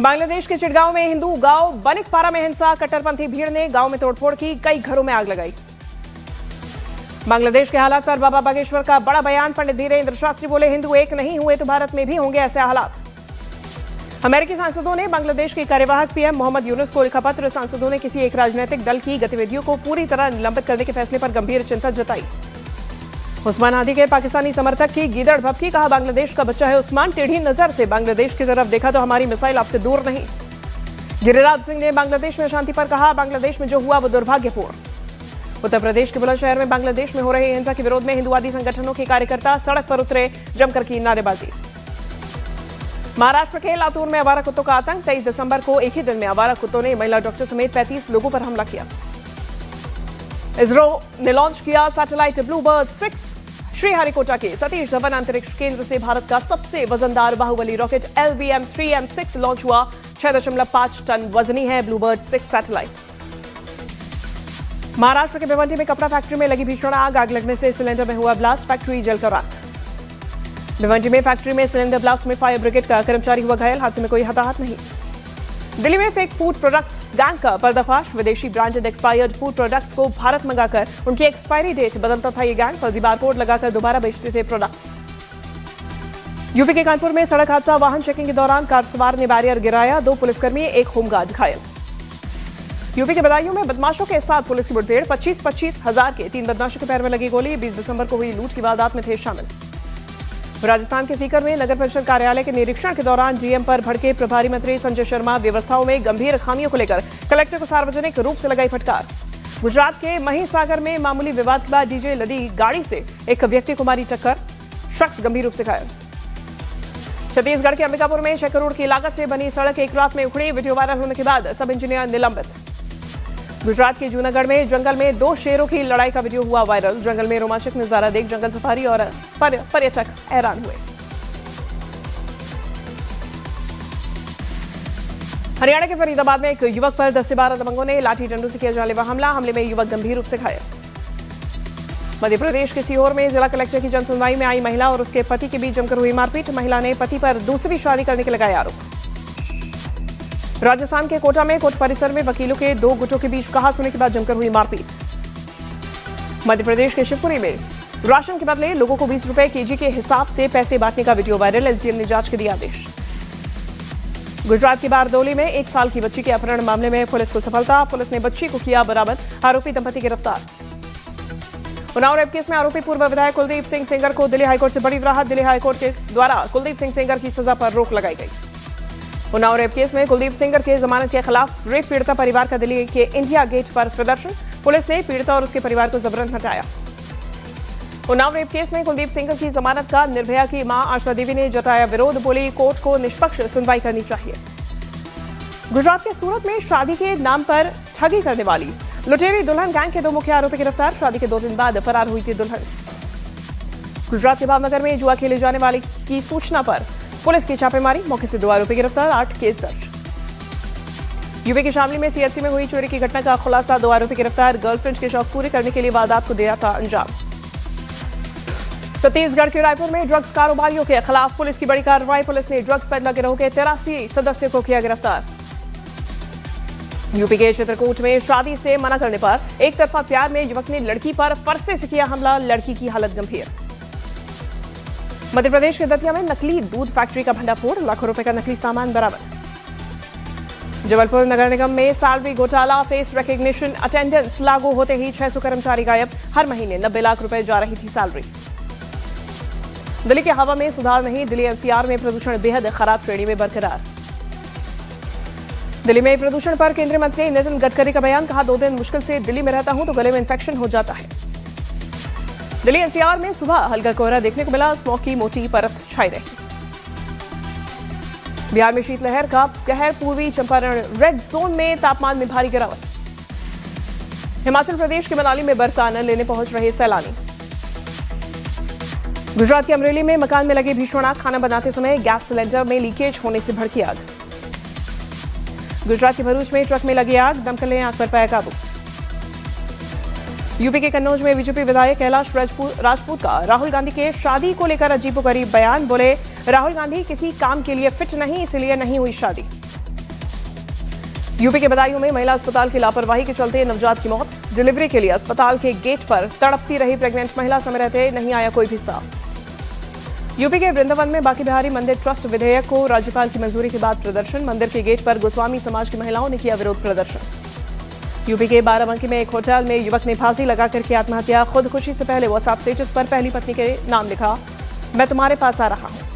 बांग्लादेश के चिटगांव में हिंदू गांव बनिकपारा में हिंसा, कट्टरपंथी भीड़ ने गांव में तोड़फोड़ की, कई घरों में आग लगाई। बांग्लादेश के हालात पर बाबा बागेश्वर का बड़ा बयान, पंडित धीरेन्द्र शास्त्री बोले हिंदू एक नहीं हुए तो भारत में भी होंगे ऐसे हालात। अमेरिकी सांसदों ने बांग्लादेश के कार्यवाहक पीएम मोहम्मद यूनुस को लिखा पत्र, सांसदों ने किसी एक राजनीतिक दल की गतिविधियों को पूरी तरह निलंबित करने के फैसले पर गंभीर चिंता जताई। उस्मान हादी के पाकिस्तानी समर्थक की गीदड़ भभकी, कहा बांग्लादेश का बच्चा है उस्मान, टेढ़ी नजर से बांग्लादेश की तरफ देखा तो हमारी मिसाइल आपसे दूर नहीं। गिरिराज सिंह ने बांग्लादेश में शांति पर कहा बांग्लादेश में जो हुआ वो दुर्भाग्यपूर्ण। उत्तर प्रदेश के बुलंदशहर में बांग्लादेश में हो रही हिंसा के विरोध में हिंदुवादी संगठनों के कार्यकर्ता सड़क पर उतरे, जमकर की नारेबाजी। महाराष्ट्र के लातूर में आवारा कुत्तों का आतंक, 23 दिसंबर को एक ही दिन में आवारा कुत्तों ने महिला डॉक्टर समेत 35 लोगों पर हमला किया। इसरो ने लॉन्च किया सैटेलाइट ब्लूबर्ड 6। श्रीहरिकोटा के सतीश धवन अंतरिक्ष केंद्र से भारत का सबसे वजनदार बाहुबली रॉकेट LBM-3M6 लॉन्च हुआ। 6.5 टन वजनी है ब्लूबर्ड 6 सैटेलाइट। महाराष्ट्र के भिवंडी में कपड़ा फैक्ट्री में लगी भीषण आग लगने से सिलेंडर में हुआ ब्लास्ट, फैक्ट्री जलकर राख। भिवंडी में फैक्ट्री में सिलेंडर ब्लास्ट में फायर ब्रिगेड का कर्मचारी हुआ घायल, हादसे में कोई हताहत नहीं। दिल्ली में फेक फूड प्रोडक्ट्स गैंग का पर्दाफाश, विदेशी ब्रांडेड एक्सपायर्ड फूड प्रोडक्ट्स को भारत मंगाकर उनकी एक्सपायरी डेट बदलता था ये गैंग, फर्जी बारकोड लगाकर दोबारा बेचते थे प्रोडक्ट्स। यूपी के कानपुर में सड़क हादसा, वाहन चेकिंग के दौरान कार सवार ने बैरियर गिराया, 2 पुलिसकर्मी, 1 होमगार्ड घायल। यूपी के बदायूं में बदमाशों के साथ पुलिस की मुठभेड़, 25-25 हजार के 3 बदमाशों के पैर में लगी गोली, 20 दिसंबर को हुई लूट की वारदात में थे शामिल। राजस्थान के सीकर में नगर परिषद कार्यालय के निरीक्षण के दौरान जीएम पर भड़के प्रभारी मंत्री संजय शर्मा, व्यवस्थाओं में गंभीर खामियों को लेकर कलेक्टर को सार्वजनिक रूप से लगाई फटकार। गुजरात के महिसागर में मामूली विवाद के बाद डीजे लदी गाड़ी से एक व्यक्ति को मारी टक्कर, शख्स गंभीर रूप से घायल। छत्तीसगढ़ के अंबिकापुर में 6 करोड़ की लागत से बनी सड़क एक रात में उखड़ी, वीडियो वायरल होने के बाद सब इंजीनियर निलंबित। गुजरात के जूनागढ़ में जंगल में 2 शेरों की लड़ाई का वीडियो हुआ वायरल, जंगल में रोमांचक नजारा देख जंगल सफारी और पर्यटक हैरान हुए। हरियाणा के फरीदाबाद में एक युवक पर 10 से 12 दबंगों ने लाठी डंडों से किया जानलेवा हमला, हमले में युवक गंभीर रूप से घायल। मध्य प्रदेश के सीहोर में जिला कलेक्टर की जनसुनवाई में आई महिला और उसके पति के बीच जमकर हुई मारपीट, महिला ने पति पर दूसरी शादी करने के लगाए आरोप। राजस्थान के कोटा में कोर्ट परिसर में वकीलों के 2 गुटों के बीच कहा सुने के बाद जमकर हुई मारपीट। मध्य प्रदेश के शिवपुरी में राशन के बदले लोगों को 20 रुपए केजी के हिसाब से पैसे बांटने का वीडियो वायरल, एसडीएम ने जांच के दिया आदेश। गुजरात के बारदौली में 1 साल की बच्ची के अपहरण मामले में पुलिस को सफलता, पुलिस ने बच्ची को किया बरामद, आरोपी दंपति गिरफ्तार। उन्नाव रेप केस में आरोपी पूर्व विधायक कुलदीप सिंह सेंगर को दिल्ली हाईकोर्ट से बड़ी राहत, दिल्ली हाईकोर्ट के द्वारा कुलदीप सिंह सेंगर की सजा पर रोक लगाई गई। उन्नाव रेप केस में कुलदीप सेंगर के जमानत के खिलाफ रेप पीड़िता परिवार का दिल्ली के इंडिया गेट पर प्रदर्शन, पुलिस ने पीड़िता और उसके परिवार को जबरन हटाया। उन्नाव रेप केस में कुलदीप सेंगर की जमानत का निर्भया की मां आशा देवी ने जताया विरोध, बोली कोर्ट को निष्पक्ष सुनवाई करनी चाहिए। गुजरात के सूरत में शादी के नाम पर ठगी करने वाली लुटेरी दुल्हन गैंग के 2 मुख्य आरोपी गिरफ्तार, शादी के 2 दिन बाद फरार हुई थी दुल्हन। गुजरात के भावनगर में जुआ खेले जाने वाले की सूचना पर पुलिस की छापेमारी, मौके से 2 आरोपी गिरफ्तार, 8 केस दर्ज। यूपी के शामली में सीएचसी में हुई चोरी की घटना का खुलासा, 2 आरोपी गिरफ्तार, गर्लफ्रेंड के शौक पूरे करने के लिए वारदात को दिया था अंजाम। छत्तीसगढ़ के रायपुर में ड्रग्स कारोबारियों के खिलाफ पुलिस की बड़ी कार्रवाई, पुलिस ने ड्रग्स पेडलर गिरोह के 83 सदस्यों को किया गिरफ्तार। यूपी के चित्रकूट में शादी से मना करने पर एक तरफा प्यार में युवक ने लड़की पर फरसे से किया हमला, लड़की की हालत गंभीर। मध्य प्रदेश के दतिया में नकली दूध फैक्ट्री का भंडाफोड़, लाखों रुपए का नकली सामान बरामद। जबलपुर नगर निगम में सैलरी घोटाला, फेस रिकॉग्निशन अटेंडेंस लागू होते ही 600 कर्मचारी गायब, हर महीने 90 लाख रुपए जा रही थी सैलरी। दिल्ली की हवा में सुधार नहीं, दिल्ली एनसीआर में प्रदूषण बेहद खराब श्रेणी में बरकरार। दिल्ली में प्रदूषण पर केंद्रीय मंत्री नितिन गडकरी का बयान, कहा 2 दिन मुश्किल से दिल्ली में रहता हूं तो गले में इन्फेक्शन हो जाता है। दिल्ली एनसीआर में सुबह हल्का कोहरा देखने को मिला, स्मॉग की मोटी परत छाई रही। बिहार में शीतलहर का कहर, पूर्वी चंपारण रेड जोन में तापमान में भारी गिरावट। हिमाचल प्रदेश के मनाली में बर्फ का आनंद लेने पहुंच रहे सैलानी। गुजरात के अमरेली में मकान में लगी भीषण आग, खाना बनाते समय गैस सिलेंडर में लीकेज होने से भड़की आग। गुजरात के भरूच में ट्रक में लगी आग, दमकल ने आग पर पाया काबू। यूपी के कन्नौज में बीजेपी विधायक कैलाश राजपूत का राहुल गांधी के शादी को लेकर अजीबोगरीब बयान, बोले राहुल गांधी किसी काम के लिए फिट नहीं, इसलिए नहीं हुई शादी। यूपी के बदायूं में महिला अस्पताल की लापरवाही के चलते नवजात की मौत। डिलीवरी के लिए अस्पताल के गेट पर तड़पती रही प्रेग्नेंट महिला समय रहते नहीं आया कोई भी स्टाफ। यूपी के वृंदावन में बांके बिहारी मंदिर ट्रस्ट विधेयक को राज्यपाल की मंजूरी के बाद प्रदर्शन। मंदिर के गेट पर गोस्वामी समाज की महिलाओं ने किया विरोध प्रदर्शन। यूपी के बाराबंकी में एक होटल में युवक ने फांसी लगाकर की आत्महत्या। खुदकुशी से पहले व्हाट्सएप स्टेटस पर पहली पत्नी के नाम लिखा, मैं तुम्हारे पास आ रहा हूं।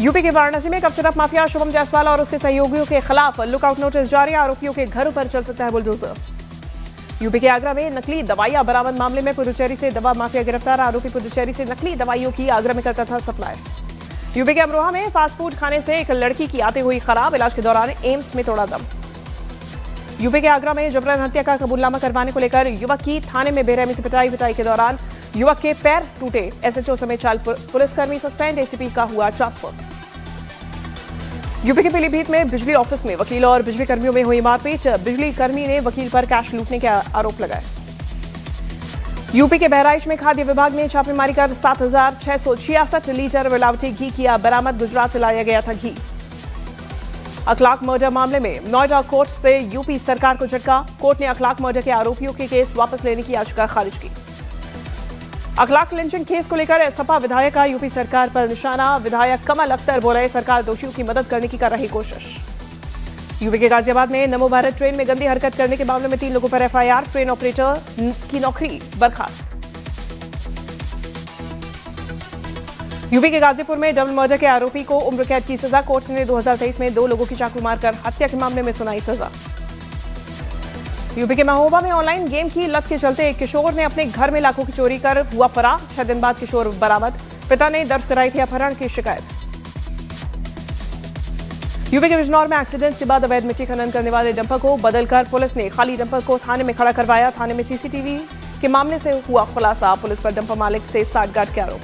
यूपी के वाराणसी में cough syrup mafia Shubham Jaiswal और उसके सहयोगियों के खिलाफ लुकआउट नोटिस जारी। आरोपियों के घरों पर चल सकता है बुलडोजर। यूपी के आगरा में नकली दवाइयां बरामद मामले में पुदुचेरी से दवा माफिया गिरफ्तार। आरोपी पुदुचेरी से नकली दवाइयों की आगरा में करता था सप्लाई। यूपी के अमरोहा में फास्ट फूड खाने से एक लड़की की आते हुई खराब, इलाज के दौरान एम्स में तोड़ा दम। यूपी के आगरा में जबरन हत्या का कबूलनामा करवाने को लेकर युवक की थाने में बेरहमी से पिटाई के दौरान युवक के पैर टूटे। एसएचओ समेत 4 पुलिसकर्मी सस्पेंड। एसीपी का हुआ ट्रांसफर। यूपी के पीलीभीत में बिजली ऑफिस में वकील और बिजली कर्मियों में हुई मारपीट। बिजली कर्मी ने वकील पर कैश लूटने के आरोप लगाए। यूपी के बहराइच में खाद्य विभाग ने छापेमारी कर 7,666 लीटर मिलावटी घी किया बरामद। गुजरात से लाया गया था घी। अखलाक मर्डर मामले में नोएडा कोर्ट से यूपी सरकार को झटका। कोर्ट ने अखलाक मर्डर के आरोपियों के केस वापस लेने की याचिका खारिज की। अखलाक लिंचिंग केस को लेकर सपा विधायक का यूपी सरकार पर निशाना। विधायक कमल अख्तर बोले, सरकार दोषियों की मदद करने की कर रही कोशिश। यूपी के गाजियाबाद में नमो भारत ट्रेन में गंदी हरकत करने के मामले में 3 लोगों पर एफआईआर। ट्रेन ऑपरेटर की नौकरी बर्खास्त। यूपी के गाजीपुर में डबल मर्डर के आरोपी को उम्र कैद की सजा। कोर्ट ने 2023 में 2 लोगों की चाकू मारकर हत्या के मामले में सुनाई सजा। यूपी के महोबा में ऑनलाइन गेम की लत के चलते एक किशोर ने अपने घर में लाखों की चोरी कर हुआ फरार। 6 दिन बाद किशोर बरामद। पिता ने दर्ज कराई थी अपहरण की शिकायत। यूपी के बिजनौर में एक्सीडेंट के बाद अवैध मिट्टी खनन करने वाले डंपर को बदलकर पुलिस ने खाली डंपर को थाने में खड़ा करवाया। थाने में सीसीटीवी के मामले से हुआ खुलासा। पुलिस पर डंपर मालिक से साठगांठ के आरोप।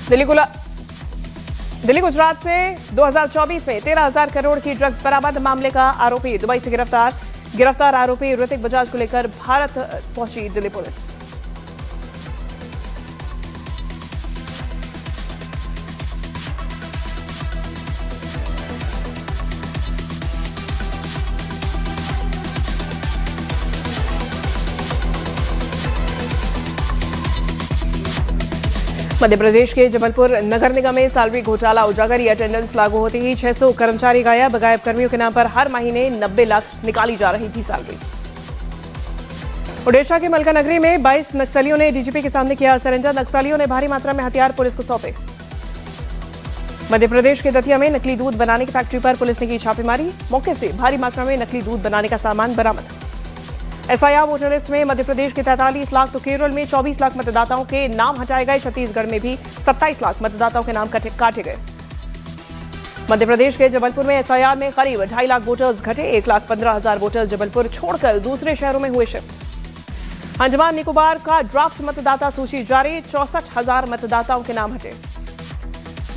दिल्ली गुजरात से 2024 में 13,000 करोड़ की ड्रग्स बरामद। मामले का आरोपी दुबई से गिरफ्तार आरोपी ऋतिक बजाज को लेकर भारत पहुंची दिल्ली पुलिस। मध्य प्रदेश के जबलपुर नगर निगम में सैलरी घोटाला उजागर। अटेंडेंस लागू होते ही 600 कर्मचारी गायब। गायब कर्मियों के नाम पर हर महीने 90 लाख निकाली जा रही थी सैलरी। ओडिशा के मलकानगिरी में 22 नक्सलियों ने डीजीपी के सामने किया सरेंडर। नक्सलियों ने भारी मात्रा में हथियार पुलिस को सौंपे। मध्य प्रदेश के दतिया में नकली दूध बनाने की फैक्ट्री पर पुलिस ने की छापेमारी। मौके से भारी मात्रा में नकली दूध बनाने का सामान बरामद। एसआईआर वोटर लिस्ट में मध्य प्रदेश के 43 लाख तो केरल में 24 लाख मतदाताओं के नाम हटाए गए। छत्तीसगढ़ में भी 27 लाख मतदाताओं के नाम काटे गए। मध्य प्रदेश के जबलपुर में एसआईआर में करीब 2.5 लाख वोटर्स घटे। 1,15,000 वोटर्स जबलपुर छोड़कर दूसरे शहरों में हुए शिफ्ट। अंडमान निकोबार का ड्राफ्ट मतदाता सूची जारी। 64,000 मतदाताओं के नाम हटे।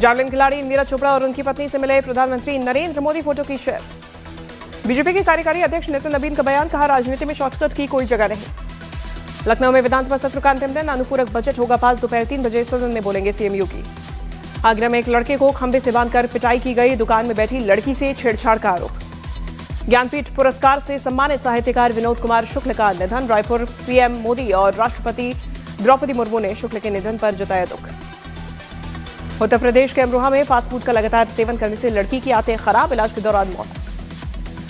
जावलिन खिलाड़ी नीरज चोपड़ा और उनकी पत्नी से मिले प्रधानमंत्री नरेंद्र मोदी। फोटो की शेयर। बीजेपी के कार्यकारी अध्यक्ष नितिन नवीन का बयान, कहा राजनीति में शॉर्टकट की कोई जगह नहीं। लखनऊ में विधानसभा सत्र का अंतिम दिन। अनुपूरक बजट होगा पास। दोपहर 3 बजे सदन में बोलेंगे सीएम योगी। आगरा में एक लड़के को खंभे से बांधकर पिटाई की गई। दुकान में बैठी लड़की से छेड़छाड़ का आरोप। ज्ञानपीठ पुरस्कार से सम्मानित साहित्यकार विनोद कुमार शुक्ल का निधन। रायपुर पीएम मोदी और राष्ट्रपति द्रौपदी मुर्मू ने शुक्ल के निधन पर जताया दुख। उत्तर प्रदेश के अमरोहा में फास्ट फूड का लगातार सेवन करने से लड़की की आंतें खराब, इलाज के दौरान मौत।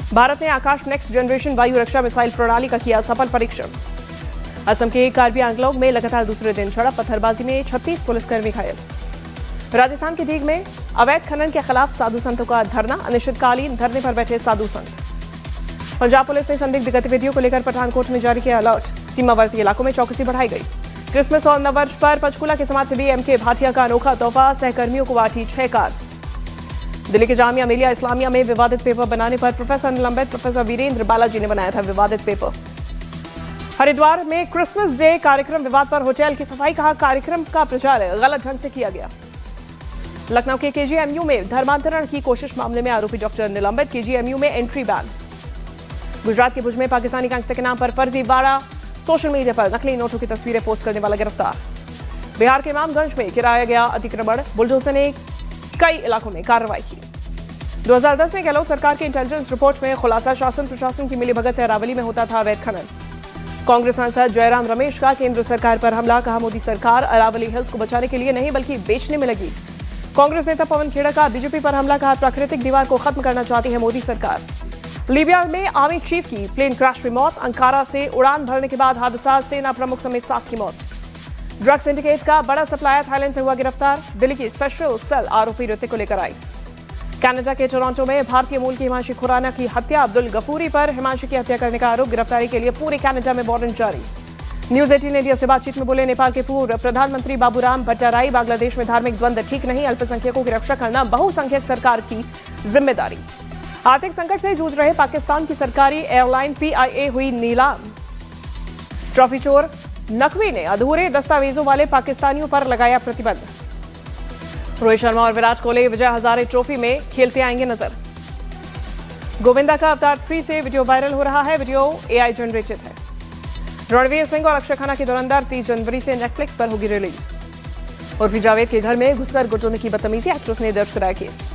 भारत ने आकाश नेक्स्ट जनरेशन वायु रक्षा मिसाइल प्रणाली का किया सफल परीक्षण। असम के कार्बी आंगलोंग में लगातार दूसरे दिन झड़प, पत्थरबाजी में 36 पुलिसकर्मी घायल। राजस्थान के डीग में अवैध खनन के खिलाफ साधु संतों का धरना, अनिश्चितकालीन धरने पर बैठे साधु संत। पंजाब पुलिस ने संदिग्ध गतिविधियों को लेकर पठानकोट में जारी किया अलर्ट। सीमावर्ती इलाकों में चौकसी बढ़ाई गई। क्रिसमस और नववर्ष पर पंचकूला के समाजसेवी एमके भाटिया का अनोखा तोहफा, सहकर्मियों को बांटी 6 कार्स। दिल्ली के जामिया मिलिया इस्लामिया में विवादित पेपर बनाने पर प्रोफेसर निलंबित। प्रोफेसर वीरेंद्र बालाजी ने बनाया था विवादित पेपर। हरिद्वार में क्रिसमस डे कार्यक्रम विवाद पर होटल की सफाई, कहा कार्यक्रम का प्रचार गलत ढंग से किया गया। लखनऊ के केजीएमयू में धर्मांतरण की कोशिश मामले में आरोपी डॉक्टर निलंबित। केजीएमयू में एंट्री बैन। गुजरात के भुज में पाकिस्तानी गैंगस्टर के नाम पर फर्जीवाड़ा, सोशल मीडिया पर नकली नोटों की तस्वीरें पोस्ट करने वाला गिरफ्तार। बिहार के इमामगंज में गिराया गया अतिक्रमण, बुलडोजर ने कई इलाकों में कार्रवाई की। 2010 में गहलोत सरकार की इंटेलिजेंस रिपोर्ट में खुलासा, शासन प्रशासन की मिलीभगत से अरावली में होता था अवैध खनन। कांग्रेस सांसद जयराम रमेश का केंद्र सरकार पर हमला, कहा मोदी सरकार अरावली हिल्स को बचाने के लिए नहीं बल्कि बेचने में लगी। कांग्रेस नेता पवन खेड़ा का बीजेपी पर हमला, कहा प्राकृतिक दीवार को खत्म करना चाहती है मोदी सरकार। लीबिया में आर्मी चीफ की प्लेन क्रैश में मौत, अंकारा से उड़ान भरने के बाद हादसा, सेना प्रमुख समेत 7 की मौत। ड्रग सिंडिकेट का बड़ा सप्लायर थाईलैंड से हुआ गिरफ्तार, दिल्ली की स्पेशल सेल आरोपी ऋतिक को लेकर आई। कनाडा के टोरंटो में भारतीय मूल की हिमांशी खुराना की हत्या, अब्दुल गफूरी पर हिमांशी की हत्या करने का आरोप, गिरफ्तारी के लिए पूरे कनाडा में वारंट जारी। न्यूज 18 इंडिया से बातचीत में बोले नेपाल के पूर्व प्रधानमंत्री बाबूराम भट्टाराई, बांग्लादेश में धार्मिक द्वंद्व ठीक नहीं, अल्पसंख्यकों की रक्षा करना बहुसंख्यक सरकार की जिम्मेदारी। आर्थिक संकट से जूझ रहे पाकिस्तान की सरकारी एयरलाइन PIA हुई नीलाम। ट्रॉफी चोर नकवी ने अधूरे दस्तावेजों वाले पाकिस्तानियों पर लगाया प्रतिबंध। रोहित शर्मा और विराट कोहली विजय हजारे ट्रॉफी में खेलते आएंगे नजर। गोविंदा का अवतार 3 से वीडियो वायरल हो रहा है, वीडियो AI जनरेटेड है। रणवीर सिंह और अक्षय खन्ना की धुरंधर 30 जनवरी से नेटफ्लिक्स पर होगी रिलीज। उर्फी जावेद के घर में घुसकर गुटों की बदतमीजी, एक्ट्रेस ने दर्ज कराया केस।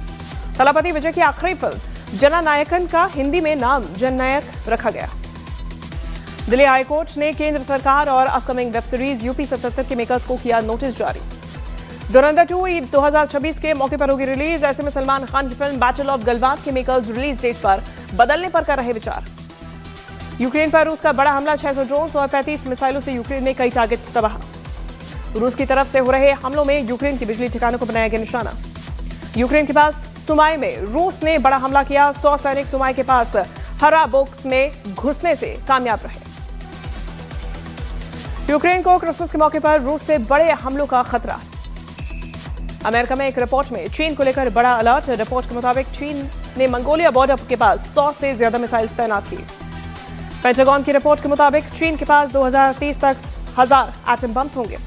थलापति विजय की आखिरी फिल्म जननायकन का हिंदी में नाम जननायक रखा गया। दिल्ली हाईकोर्ट ने केंद्र सरकार और अपकमिंग वेब सीरीज UP 77 के मेकर्स को किया नोटिस जारी। धुरंधर 2 ईद 2026 के मौके पर होगी रिलीज। ऐसे में सलमान खान की फिल्म बैटल ऑफ गलवान के मेकर्स रिलीज डेट पर बदलने पर कर रहे विचार। यूक्रेन पर रूस का बड़ा हमला, 600 ड्रोन्स और 35 मिसाइलों से यूक्रेन में कई टारगेट्स तबाह। रूस की तरफ से हो रहे हमलों में यूक्रेन के बिजली ठिकानों को बनाया गया निशाना। यूक्रेन के पास सुमाई में रूस ने बड़ा हमला किया, 100 सैनिक सुमाई के पास हरा बॉक्स में घुसने से कामयाब रहे। यूक्रेन को क्रिसमस के मौके पर रूस से बड़े हमलों का खतरा। अमेरिका में एक रिपोर्ट में चीन को लेकर बड़ा अलर्ट। रिपोर्ट के मुताबिक चीन ने मंगोलिया बॉर्डर के पास 100 से ज्यादा मिसाइल तैनात की। पेंटागन की रिपोर्ट के मुताबिक चीन के पास 2030 तक 1000 एटम बम्स होंगे।